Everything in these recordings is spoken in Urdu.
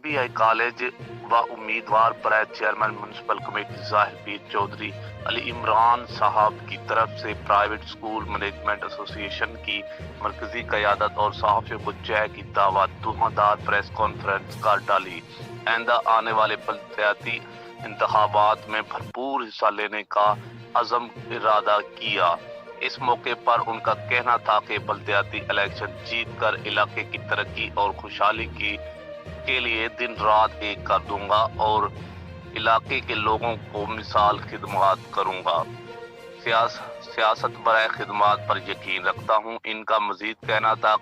IBI کالج و امیدوار برائے چیئرمین میونسپل کمیٹی ظاہر پیر چودھری علی عمران صاحب کی طرف سے پرائیویٹ اسکول مینجمنٹ ایسوسی ایشن کی مرکزی قیادت اور صحافیوں کو چائے کی دعوت دھواں دار پریس کانفرنس کر ڈالی۔ آئندہ آنے والے بلدیاتی انتخابات میں بھرپور حصہ لینے کا عزم ارادہ کیا۔ اس موقع پر ان کا کہنا تھا کہ بلدیاتی الیکشن جیت کر علاقے کی ترقی اور خوشحالی کے لیے دن رات ایک کر دوں گا اور علاقے کے لوگوں کو مثال خدمات کروں گا۔ سیاست برائے خدمات پر یقین رکھتا ہوں۔ ان کا مزید کہنا تھا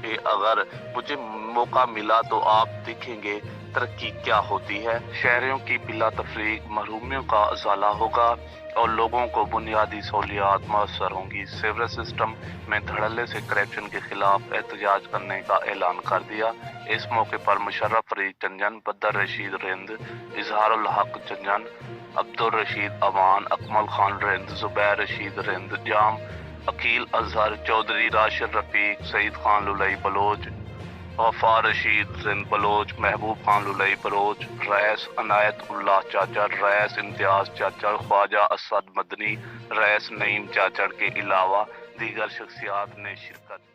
کہ اگر مجھے موقع ملا تو آپ دیکھیں گے ترقی کیا ہوتی ہے۔ شہریوں کی بلا تفریق محرومیوں کا ازالہ ہوگا اور لوگوں کو بنیادی سہولیات میسر ہوں گی۔ سیوریج سسٹم میں دھڑلے سے کرپشن کے خلاف احتجاج کرنے کا اعلان کر دیا۔ اس موقع پر مشرف فرید چنجن، بدر رشید رند، اظہار الحق چنجن، عبدالرشید اوان، اکمل خان رند، زبیر رشید رند، جام، عقیل اظہر چودھری، راشد رفیق، سعید خان للئی بلوچ، غفار رشید رند بلوچ، محبوب خان للئی بلوچ، رئیس عنایت اللہ چاچڑ، رئیس امتیاز چاچڑ، خواجہ اسد مدنی، رئیس نعیم چاچڑ کے علاوہ دیگر شخصیات نے شرکت